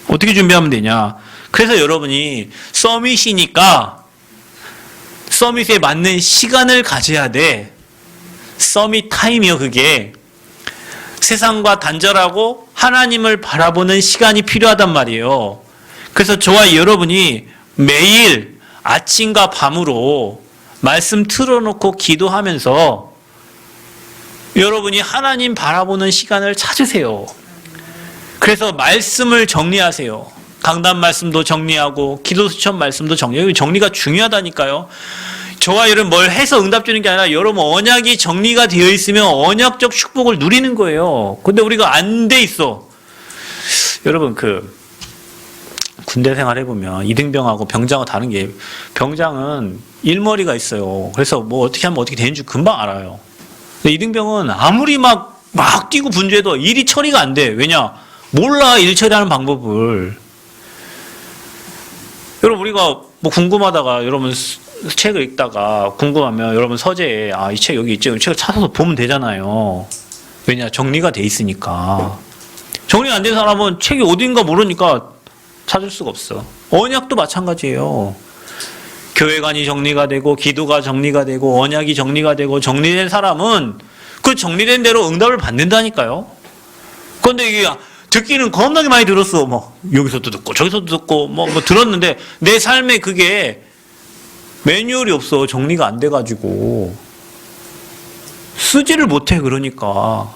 어떻게 준비하면 되냐? 그래서 여러분이 서밋이니까 서밋에 맞는 시간을 가져야 돼. 서밋 타임이요, 그게. 세상과 단절하고 하나님을 바라보는 시간이 필요하단 말이에요. 그래서 저와 여러분이 매일 아침과 밤으로 말씀 틀어놓고 기도하면서 여러분이 하나님 바라보는 시간을 찾으세요. 그래서 말씀을 정리하세요. 강단 말씀도 정리하고 기도 수천 말씀도 정리하고. 정리가 중요하다니까요. 저와 여러분 뭘 해서 응답 주는 게 아니라 여러분 언약이 정리가 되어 있으면 언약적 축복을 누리는 거예요. 근데 우리가 안 돼 있어. 여러분 군대 생활 해보면 이등병하고 병장하고 다른 게, 병장은 일머리가 있어요. 그래서 뭐 어떻게 하면 어떻게 되는 줄 금방 알아요. 근데 이등병은 아무리 막 뛰고 분주해도 일이 처리가 안 돼. 왜냐? 몰라, 일 처리하는 방법을. 여러분 우리가 뭐 궁금하다가 여러분 책을 읽다가 궁금하면 여러분 서재에 이 책 여기 있죠. 책을 찾아서 보면 되잖아요. 왜냐? 정리가 돼 있으니까. 정리가 안 된 사람은 책이 어딘가 모르니까 찾을 수가 없어. 언약도 마찬가지예요. 교회관이 정리가 되고 기도가 정리가 되고 언약이 정리가 되고 정리된 사람은 그 정리된 대로 응답을 받는다니까요. 그런데 이게 듣기는 겁나게 많이 들었어. 뭐 여기서도 듣고 저기서도 듣고 뭐 들었는데 내 삶에 그게 매뉴얼이 없어. 정리가 안 돼가지고 쓰지를 못해. 그러니까.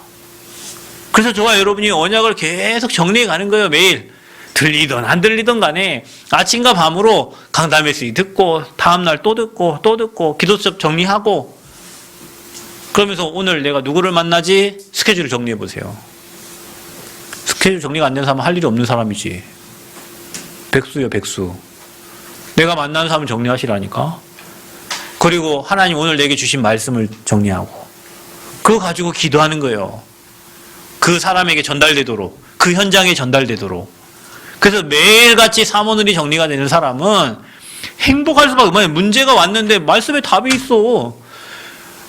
그래서 저와 여러분이 언약을 계속 정리해 가는 거예요. 매일. 들리든 안 들리든 간에 아침과 밤으로 강단 메시지 듣고 다음날 또 듣고 기도 수업 정리하고, 그러면서 오늘 내가 누구를 만나지? 스케줄을 정리해 보세요. 스케줄 정리가 안 된 사람은 할 일이 없는 사람이지. 백수요, 백수. 내가 만나는 사람을 정리하시라니까. 그리고 하나님 오늘 내게 주신 말씀을 정리하고 그거 가지고 기도하는 거예요. 그 사람에게 전달되도록, 그 현장에 전달되도록. 그래서 매일같이 사모늘이 정리가 되는 사람은 행복할 수밖에 없어요. 문제가 왔는데 말씀에 답이 있어.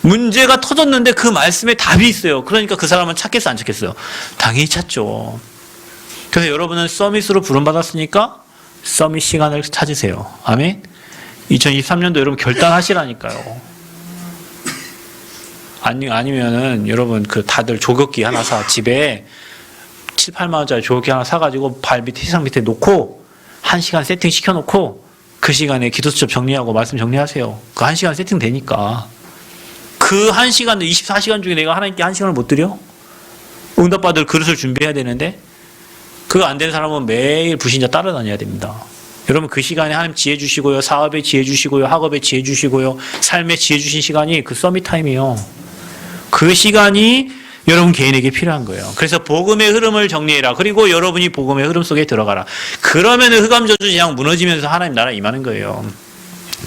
문제가 터졌는데 그 말씀에 답이 있어요. 그러니까 그 사람은 찾겠어, 안 찾겠어요? 당연히 찾죠. 그래서 여러분은 서밋으로 부름받았으니까 서밋 시간을 찾으세요. 아멘? 2023년도 여러분 결단하시라니까요. 아니면은 여러분 다들 조격기 하나 사, 집에 7, 8만 원짜리 조격기 하나 사가지고 발 밑에, 세상 밑에 놓고 1시간 세팅 시켜놓고 그 시간에 기도 수첩 정리하고 말씀 정리하세요. 그 1시간 세팅 되니까. 그 1시간, 24시간 중에 내가 하나님께 1시간을 못 드려? 응답받을 그릇을 준비해야 되는데, 그거 안 되는 사람은 매일 불신자 따라다녀야 됩니다. 여러분 그 시간에 하나님 지혜 주시고요. 사업에 지혜 주시고요. 학업에 지혜 주시고요. 삶에 지혜 주신 시간이 그 서밋 타임이에요. 그 시간이 여러분 개인에게 필요한 거예요. 그래서 복음의 흐름을 정리해라. 그리고 여러분이 복음의 흐름 속에 들어가라. 그러면 흑암저주 재앙 무너지면서 하나님 나라 임하는 거예요.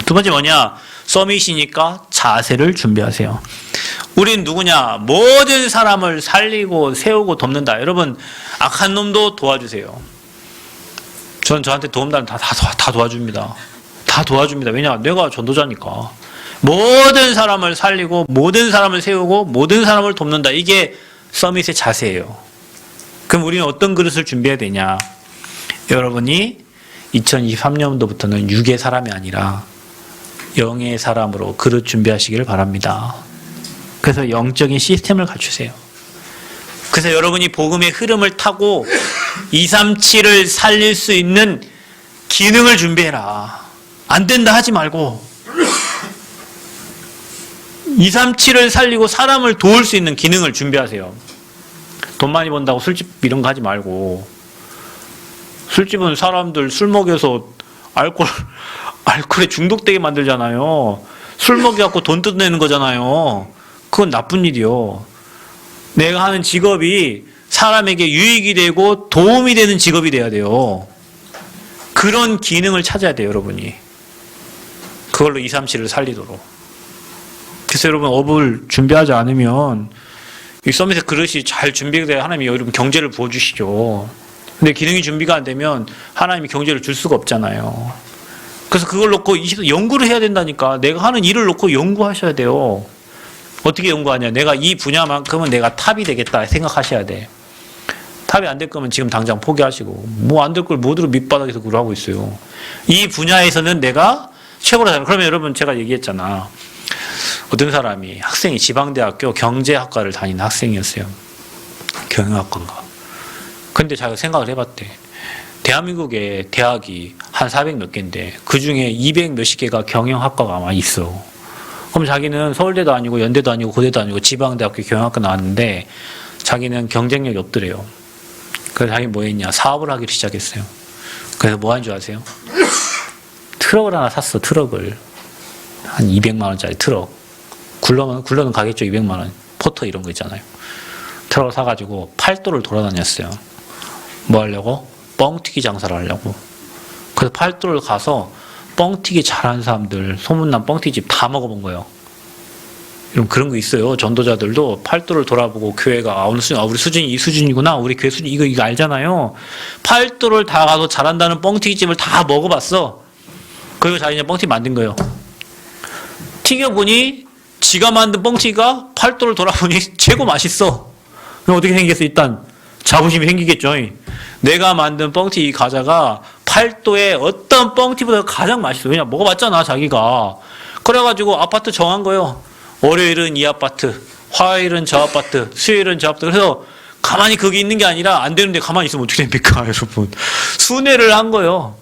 두 번째 뭐냐? 서밋이니까 자세를 준비하세요. 우린 누구냐? 모든 사람을 살리고 세우고 돕는다. 여러분 악한 놈도 도와주세요. 전 저한테 도움달라면 다 도와줍니다. 다 도와줍니다. 왜냐? 내가 전도자니까. 모든 사람을 살리고 모든 사람을 세우고 모든 사람을 돕는다. 이게 서밋의 자세예요. 그럼 우리는 어떤 그릇을 준비해야 되냐? 여러분이 2023년도부터는 육의 사람이 아니라 영의 사람으로 그릇 준비하시기를 바랍니다. 그래서 영적인 시스템을 갖추세요. 그래서 여러분이 복음의 흐름을 타고 237을 살릴 수 있는 기능을 준비해라. 안 된다 하지 말고 237을 살리고 사람을 도울 수 있는 기능을 준비하세요. 돈 많이 번다고 술집 이런 거 하지 말고. 술집은 사람들 술 먹여서 알코올에 중독되게 만들잖아요. 술 먹여갖고 돈 뜯어내는 거잖아요. 그건 나쁜 일이요. 내가 하는 직업이 사람에게 유익이 되고 도움이 되는 직업이 돼야 돼요. 그런 기능을 찾아야 돼요, 여러분이. 그걸로 237을 살리도록. 그래서 여러분 업을 준비하지 않으면 이 서밋의 그릇이 잘 준비돼야 하나님이 여러분 경제를 부어주시죠. 근데 기능이 준비가 안 되면 하나님이 경제를 줄 수가 없잖아요. 그래서 그걸 놓고 연구를 해야 된다니까. 내가 하는 일을 놓고 연구하셔야 돼요. 어떻게 연구하냐? 내가 이 분야만큼은 내가 탑이 되겠다 생각하셔야 돼. 탑이 안 될 거면 지금 당장 포기하시고 뭐 안 될 걸 모두로 밑바닥에서 그걸 하고 있어요. 이 분야에서는 내가 최고다. 그러면 여러분 제가 얘기했잖아. 어떤 사람이 학생이 지방대학교 경제학과를 다니는 학생이었어요. 경영학과인가. 근데 자기가 생각을 해봤대. 대한민국에 대학이 한 400 몇 개인데 그 중에 200 몇십 개가 경영학과가 아마 있어. 그럼 자기는 서울대도 아니고 연대도 아니고 고대도 아니고 지방대학교 경영학과 나왔는데 자기는 경쟁력이 없더래요. 그래서 자기 뭐 했냐? 사업을 하기 시작했어요. 그래서 뭐 한 줄 아세요? 트럭을 하나 샀어. 트럭을. 한 200만 원짜리 트럭. 굴러는 가겠죠. 200만 원. 포터 이런 거 있잖아요. 트럭을 사가지고 팔도를 돌아다녔어요. 뭐 하려고? 뻥튀기 장사를 하려고. 그래서 팔도를 가서 뻥튀기 잘하는 사람들, 소문난 뻥튀기집 다 먹어본 거예요. 이런 그런 거 있어요. 전도자들도 팔도를 돌아보고 교회가 우리 수준이 이 수준이구나. 우리 교회 수준 이거 알잖아요. 팔도를 다 가서 잘한다는 뻥튀기집을 다 먹어봤어. 그리고 자기는 뻥튀기 만든 거예요. 튀겨보니 지가 만든 뻥튀기가 팔도를 돌아보니 최고 맛있어. 그럼 어떻게 생겼어? 일단 자부심이 생기겠죠. 내가 만든 뻥튀기 과자가 팔도에 어떤 뻥튀기보다 가장 맛있어. 왜냐 먹어봤잖아 자기가. 그래가지고 아파트 정한 거예요. 월요일은 이 아파트, 화요일은 저 아파트, 수요일은 저 아파트. 그래서 가만히 거기 있는 게 아니라 안 되는데 가만히 있으면 어떻게 됩니까, 여러분? 순회를 한 거예요.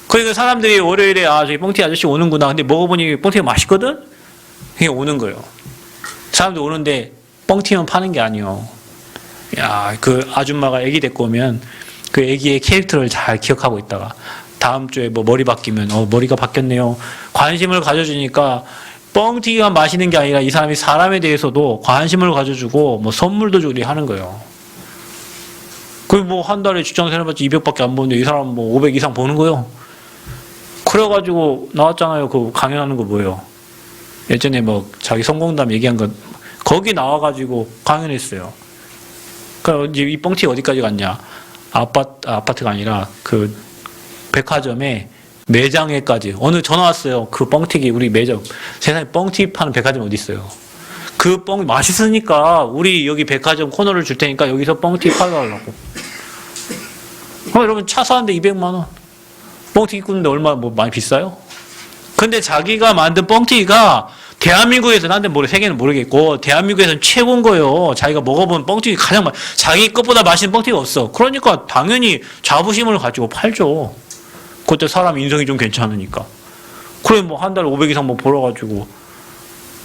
그러니까 사람들이 월요일에 저기 뻥튀기 아저씨 오는구나. 근데 먹어보니 뻥튀기가 맛있거든? 그냥 오는 거예요. 사람들 오는데 뻥튀기만 파는 게 아니에요. 야, 그 아줌마가 애기 데리고 오면 그 애기의 캐릭터를 잘 기억하고 있다가 다음 주에 뭐 머리 바뀌면 머리가 바뀌었네요. 관심을 가져주니까 뻥튀기가 마시는 게 아니라 이 사람이 사람에 대해서도 관심을 가져주고 뭐 선물도 주고 하는 거예요. 그 뭐 한 달에 직장 생활봤자 200밖에 안 보는데 이 사람 뭐 500 이상 보는 거예요. 그래가지고 나왔잖아요. 그 강연하는 거 뭐예요? 예전에 뭐 자기 성공담 얘기한 거 거기 나와가지고 강연했어요. 그러니까 이제 이 뻥튀기 어디까지 갔냐? 아파트가 아니라 그 백화점에 매장에까지 어느 전화 왔어요. 그 뻥튀기 우리 매점 세상에 뻥튀기 파는 백화점 어디 있어요? 그 뻥 맛있으니까 우리 여기 백화점 코너를 줄 테니까 여기서 뻥튀기 팔아달라고. 여러분 차 사는데 200만 원. 뻥튀기 굽는데 얼마 뭐 많이 비싸요? 근데 자기가 만든 뻥튀기가 대한민국에서 나한테 세계는 모르겠고 대한민국에서는 최고인 거예요. 자기가 먹어본 뻥튀기 가장 자기 것보다 맛있는 뻥튀기가 없어. 그러니까 당연히 자부심을 가지고 팔죠. 그때 사람 인성이 좀 괜찮으니까. 그래 뭐 한 달에 500 이상 뭐 벌어가지고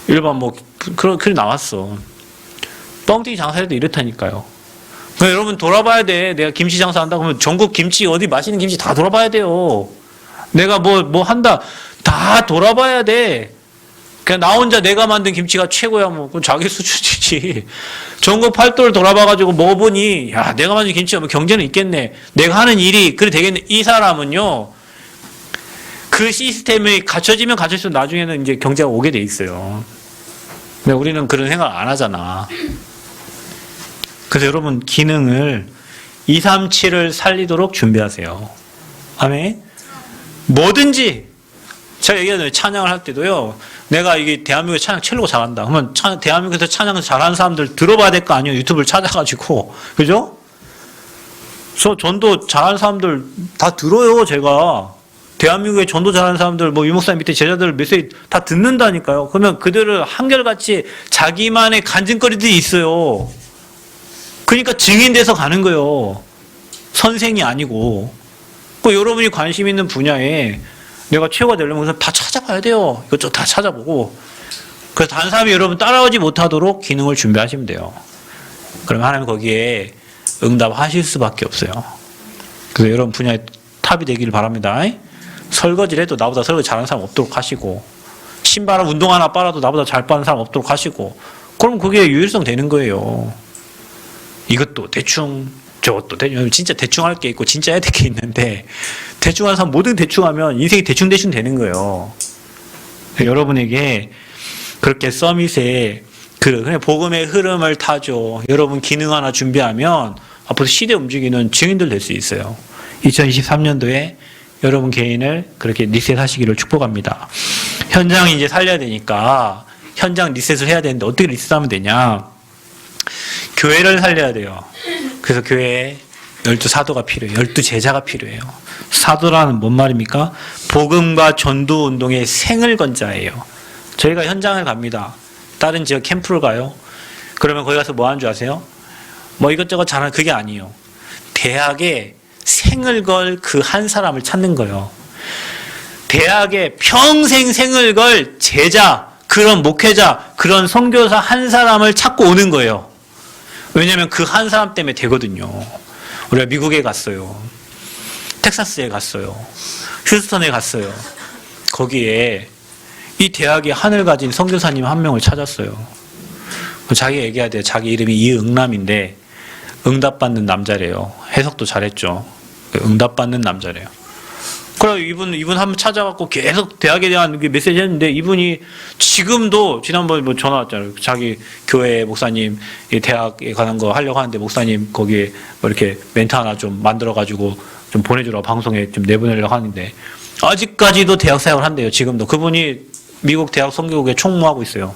일반 뭐 그렇게 나왔어. 뻥튀기 장사해도 이렇다니까요. 그러니까 여러분 돌아봐야 돼. 내가 김치 장사한다고 하면 전국 김치 어디 맛있는 김치 다 돌아봐야 돼요. 내가 뭐 한다. 다 돌아봐야 돼. 그냥 나 혼자 내가 만든 김치가 최고야. 뭐, 그건 자기 수준이지. 전국 팔도를 돌아봐가지고 먹어보니, 야, 내가 만든 김치가 뭐 경제는 있겠네. 내가 하는 일이 그래 되겠네. 이 사람은요, 그 시스템이 갖춰지면 갖춰질수록 나중에는 이제 경제가 오게 돼 있어요. 근데 우리는 그런 생각 안 하잖아. 그래서 여러분, 기능을 237을 살리도록 준비하세요. 아멘? 뭐든지, 제가 얘기하잖아요. 찬양을 할 때도요, 내가 이게 대한민국에 찬양 최고 잘한다. 그러면 대한민국에서 찬양을 잘하는 사람들 들어봐야 될 거 아니에요. 유튜브를 찾아가지고. 그죠? 저 전도 잘하는 사람들 다 들어요, 제가. 대한민국에 전도 잘하는 사람들, 뭐 유목사님 밑에 제자들 메시지 다 듣는다니까요. 그러면 그들은 한결같이 자기만의 간증거리들이 있어요. 그러니까 증인돼서 가는 거예요. 선생이 아니고. 그 여러분이 관심 있는 분야에 내가 최고가 되려면 다 찾아봐야 돼요. 이것저것 다 찾아보고. 그래서 다른 사람이 여러분 따라오지 못하도록 기능을 준비하시면 돼요. 그러면 하나님 거기에 응답하실 수밖에 없어요. 그래서 여러분 분야에 탑이 되기를 바랍니다. 설거지를 해도 나보다 설거지 잘하는 사람 없도록 하시고, 신발을 운동 하나 빨아도 나보다 잘 빠는 사람 없도록 하시고, 그럼 그게 유일성 되는 거예요. 이것도 대충, 저것도 대충, 진짜 대충 할 게 있고 진짜 해야 될 게 있는데, 대충 하는 사람 뭐든 대충 하면 인생이 대충 되는 거예요. 여러분에게 그렇게 서밋에 그냥 복음의 흐름을 타죠. 여러분 기능 하나 준비하면 앞으로 시대 움직이는 증인들 될 수 있어요. 2023년도에 여러분 개인을 그렇게 리셋하시기를 축복합니다. 현장이 이제 살려야 되니까 현장 리셋을 해야 되는데 어떻게 리셋하면 되냐? 교회를 살려야 돼요. 그래서 교회에 12사도가 필요해요. 12제자가 필요해요. 사도라는 뭔 말입니까? 복음과 전도 운동의 생을 건 자예요. 저희가 현장을 갑니다. 다른 지역 캠프를 가요. 그러면 거기 가서 뭐 하는 줄 아세요? 뭐 이것저것 잘하는 그게 아니에요. 대학에 생을 걸 그 한 사람을 찾는 거예요. 대학에 평생 생을 걸 제자, 그런 목회자, 그런 선교사 한 사람을 찾고 오는 거예요. 왜냐하면 그 한 사람 때문에 되거든요. 우리가 미국에 갔어요. 텍사스에 갔어요. 휴스턴에 갔어요. 거기에 이 대학에 하늘 가진 선교사님 한 명을 찾았어요. 자기가 얘기해야 돼요. 자기 이름이 이응남인데 응답받는 남자래요. 해석도 잘했죠. 응답받는 남자래요. 그래 이분 한번 찾아갖고 계속 대학에 대한 메시지 했는데 이분이 지금도 지난번에 뭐 전화 왔잖아요. 자기 교회 목사님 대학에 가는 거 하려고 하는데 목사님 거기에 뭐 이렇게 멘트 하나 좀 만들어가지고 좀 보내주라고 방송에 좀 내보내려고 하는데 아직까지도 대학 사역을 한대요. 지금도 그분이 미국 대학 선교국에 총무하고 있어요.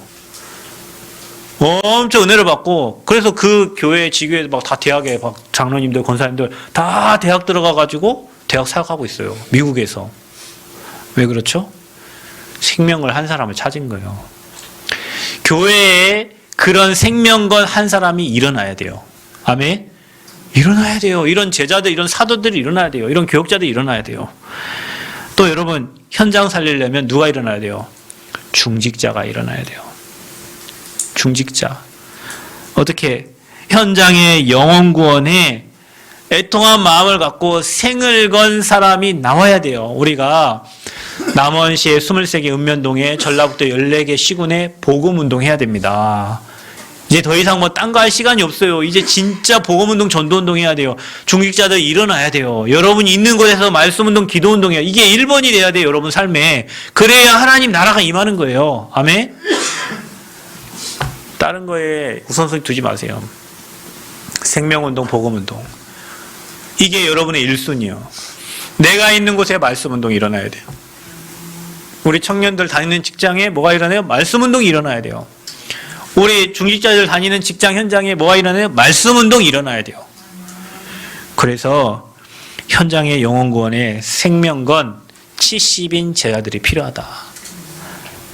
엄청 은혜를 받고 그래서 그 교회 지교에 막 다 대학에 막 장로님들 권사님들 다 대학 들어가가지고 대학 사역하고 있어요. 미국에서. 왜 그렇죠? 생명을 한 사람을 찾은 거예요. 교회에 그런 생명건 한 사람이 일어나야 돼요. 아멘? 일어나야 돼요. 이런 제자들, 이런 사도들이 일어나야 돼요. 이런 교역자들이 일어나야 돼요. 또 여러분 현장 살리려면 누가 일어나야 돼요? 중직자가 일어나야 돼요. 중직자. 어떻게? 현장의 영혼 구원에 애통한 마음을 갖고 생을 건 사람이 나와야 돼요. 우리가 남원시의 23개 읍면동에 전라북도 14개 시군에 복음운동 해야 됩니다. 이제 더 이상 뭐 딴 거 할 시간이 없어요. 이제 진짜 복음운동 전도운동 해야 돼요. 중직자들 일어나야 돼요. 여러분이 있는 곳에서 말씀운동 기도운동 해야 이게 1번이 돼야 돼요. 여러분 삶에. 그래야 하나님 나라가 임하는 거예요. 아멘? 다른 거에 우선순위 두지 마세요. 생명운동, 복음운동. 이게 여러분의 1순위요. 내가 있는 곳에 말씀운동이 일어나야 돼요. 우리 청년들 다니는 직장에 뭐가 일어나요? 말씀운동이 일어나야 돼요. 우리 중직자들 다니는 직장 현장에 뭐가 일어나요? 말씀운동이 일어나야 돼요. 그래서 현장의 영혼구원에 생명건 70인 제자들이 필요하다.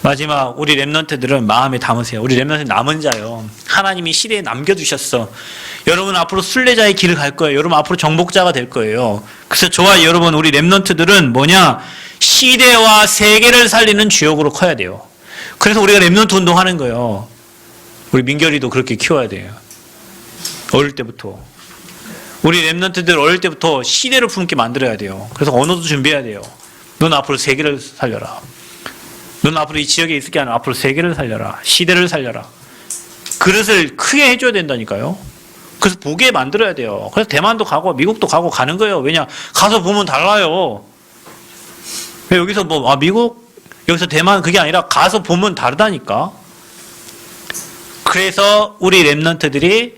마지막 우리 렘넌트들은 마음에 담으세요. 우리 렘넌트 남은 자요. 하나님이 시대에 남겨두셨어. 여러분 앞으로 순례자의 길을 갈 거예요. 여러분 앞으로 정복자가 될 거예요. 그래서 저와 여러분 우리 렘넌트들은 뭐냐? 시대와 세계를 살리는 주역으로 커야 돼요. 그래서 우리가 렘넌트 운동하는 거예요. 우리 민결이도 그렇게 키워야 돼요. 어릴 때부터. 우리 렘넌트들 어릴 때부터 시대를 품게 만들어야 돼요. 그래서 언어도 준비해야 돼요. 넌 앞으로 세계를 살려라. 넌 앞으로 이 지역에 있을 게 아니라 앞으로 세계를 살려라. 시대를 살려라. 그릇을 크게 해줘야 된다니까요. 그래서 보게 만들어야 돼요. 그래서 대만도 가고 미국도 가고 가는 거예요. 왜냐? 가서 보면 달라요. 여기서 뭐 미국, 여기서 대만 그게 아니라 가서 보면 다르다니까. 그래서 우리 렘넌트들이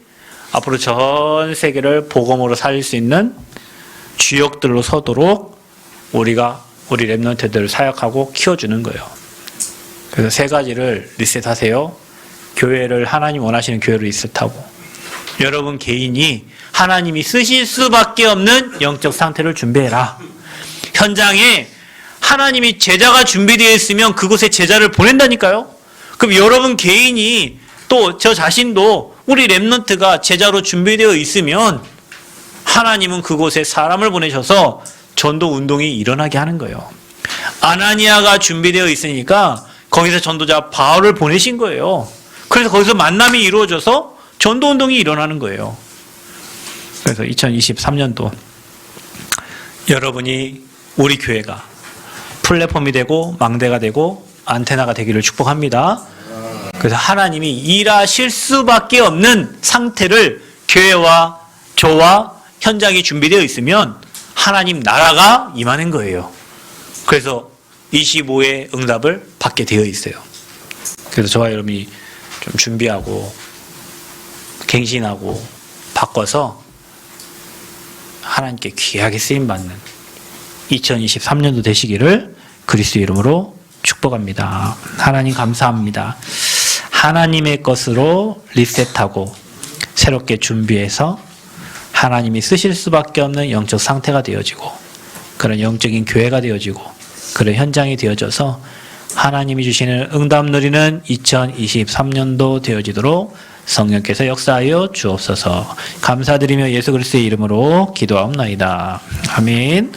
앞으로 전 세계를 복음으로 살릴 수 있는 주역들로 서도록 우리가 우리 렘넌트들을 사역하고 키워주는 거예요. 그래서 세 가지를 리셋하세요. 교회를 하나님 원하시는 교회로 리셋하고, 여러분 개인이 하나님이 쓰실 수밖에 없는 영적 상태를 준비해라. 현장에 하나님이 제자가 준비되어 있으면 그곳에 제자를 보낸다니까요. 그럼 여러분 개인이 또 저 자신도 우리 렘넌트가 제자로 준비되어 있으면 하나님은 그곳에 사람을 보내셔서 전도 운동이 일어나게 하는 거예요. 아나니아가 준비되어 있으니까 거기서 전도자 바울을 보내신 거예요. 그래서 거기서 만남이 이루어져서 전도 운동이 일어나는 거예요. 그래서 2023년도 여러분이 우리 교회가 플랫폼이 되고 망대가 되고 안테나가 되기를 축복합니다. 그래서 하나님이 일하실 수밖에 없는 상태를 교회와 저와 현장이 준비되어 있으면 하나님 나라가 임하는 거예요. 그래서 25의 응답을 받게 되어 있어요. 그래서 저와 여러분이 좀 준비하고 갱신하고 바꿔서 하나님께 귀하게 쓰임받는 2023년도 되시기를 그리스도 이름으로 축복합니다. 하나님 감사합니다. 하나님의 것으로 리셋하고 새롭게 준비해서 하나님이 쓰실 수밖에 없는 영적 상태가 되어지고 그런 영적인 교회가 되어지고 그런 현장이 되어져서 하나님이 주시는 응답 누리는 2023년도 되어지도록 성령께서 역사하여 주옵소서. 감사드리며 예수 그리스도의 이름으로 기도하옵나이다. 아멘.